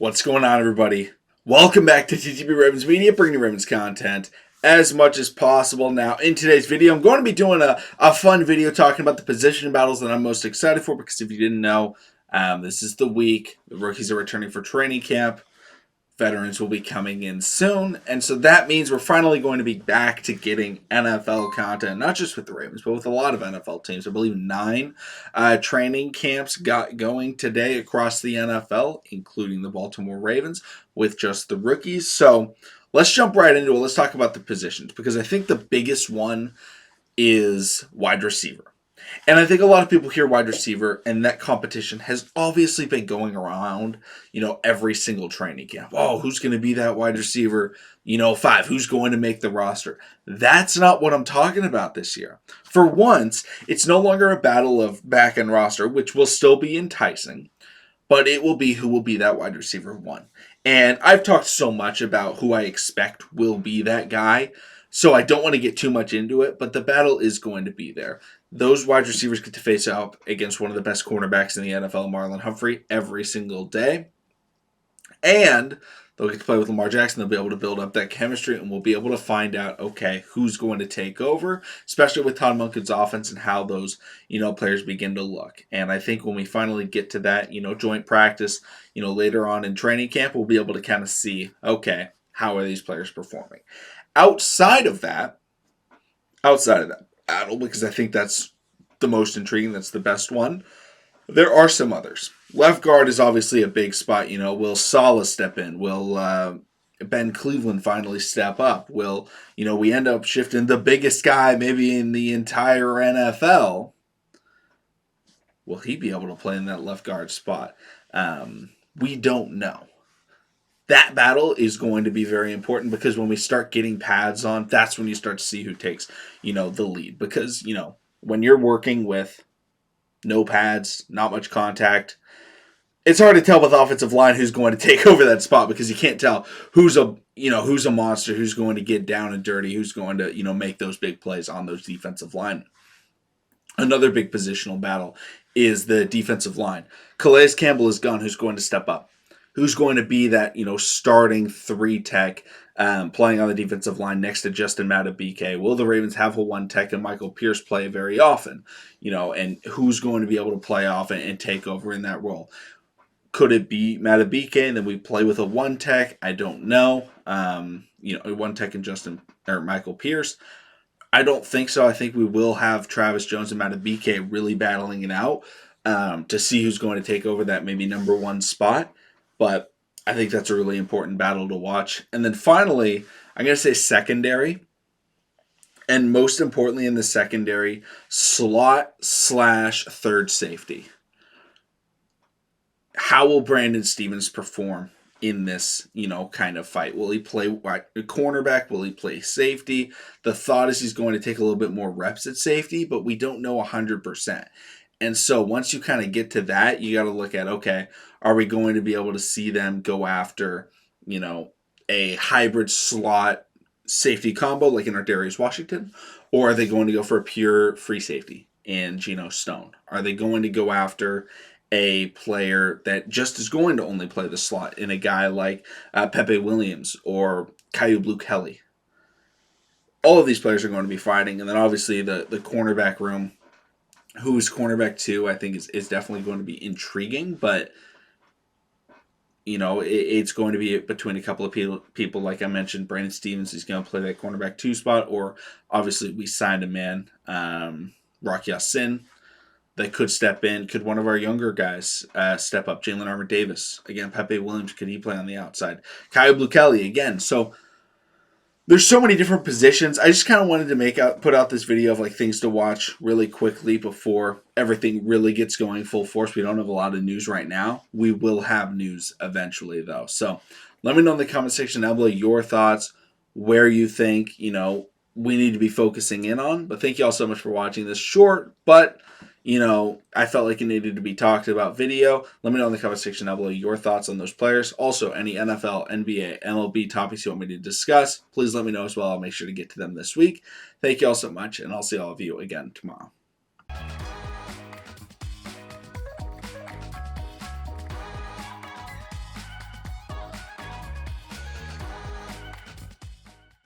What's going on, everybody? Welcome back to TTB Ravens Media, bringing you Ravens content as much as possible. Now, in today's video, I'm going to be doing a fun video talking about the position battles that I'm most excited for, because if you didn't know, this is the week. The rookies are returning for training camp. Veterans will be coming in soon, and so that means we're finally going to be back to getting NFL content, not just with the Ravens, but with a lot of NFL teams. I believe 9 training camps got going today across the NFL, including the Baltimore Ravens, with just the rookies. So let's jump right into it. Let's talk about the positions, because I think the biggest one is wide receiver. And I think a lot of people hear wide receiver, and that competition has obviously been going around, every single training camp. Oh, who's going to be that wide receiver, 5? Who's going to make the roster? That's not what I'm talking about this year. For once, it's no longer a battle of back end roster, which will still be enticing, but it will be who will be that wide receiver 1. And I've talked so much about who I expect will be that guy, so I don't want to get too much into it, but the battle is going to be there. Those wide receivers get to face up against one of the best cornerbacks in the NFL, Marlon Humphrey, every single day. And they'll get to play with Lamar Jackson. They'll be able to build up that chemistry, and we'll be able to find out, okay, who's going to take over, especially with Todd Monken's offense and how those, players begin to look. And I think when we finally get to that, joint practice, later on in training camp, we'll be able to kind of see, okay, how are these players performing? Outside of that battle, because I think that's the most intriguing, that's the best one, there are some others. Left guard is obviously a big spot. Will Saleh step in? Will Ben Cleveland finally step up? Will, we end up shifting the biggest guy maybe in the entire NFL? Will he be able to play in that left guard spot? We don't know. That battle is going to be very important, because when we start getting pads on, that's when you start to see who takes, the lead. Because, when you're working with no pads, not much contact, it's hard to tell with offensive line who's going to take over that spot, because you can't tell who's a monster, who's going to get down and dirty, who's going to, make those big plays on those defensive line. Another big positional battle is the defensive line. Calais Campbell is gone. Who's going to step up? Who's going to be that, starting 3 tech playing on the defensive line next to Justin Madubuike? Will the Ravens have a 1 tech and Michael Pierce play very often? And who's going to be able to play off and take over in that role? Could it be Madubuike and then we play with a 1 tech? I don't know. A 1 tech and Michael Pierce. I don't think so. I think we will have Travis Jones and Madubuike really battling it out to see who's going to take over that maybe number 1 spot. But I think that's a really important battle to watch. And then finally, I'm going to say secondary. And most importantly in the secondary, slot/third safety. How will Brandon Stephens perform in this, kind of fight? Will he play cornerback? Will he play safety? The thought is he's going to take a little bit more reps at safety, but we don't know 100%. And so once you kind of get to that, you got to look at, okay, are we going to be able to see them go after, a hybrid slot safety combo like in Darius Washington? Or are they going to go for a pure free safety in Geno Stone? Are they going to go after a player that just is going to only play the slot in a guy like Pepe Williams or Kyu Blu Kelly? All of these players are going to be fighting. And then obviously the cornerback room, who's cornerback 2, I think is definitely going to be intriguing, but it's going to be between a couple of people like I mentioned. Brandon Stephens is going to play that cornerback 2 spot, or obviously we signed a man, Rock Ya-Sin, that could step in. Could one of our younger guys step up? Jalen Armour-Davis. Again, Pepe Williams, could he play on the outside? Kyu Blu Kelly again. So there's so many different positions. I just kind of wanted to put out this video of things to watch really quickly before everything really gets going full force. We don't have a lot of news right now. We will have news eventually, though. So let me know in the comment section down below your thoughts, where you think, we need to be focusing in on. But thank you all so much for watching this short, but I felt like it needed to be talked about video. Let me know in the comment section down below your thoughts on those players. Also, any NFL, NBA, MLB topics you want me to discuss, please let me know as well. I'll make sure to get to them this week. Thank you all so much, and I'll see all of you again tomorrow.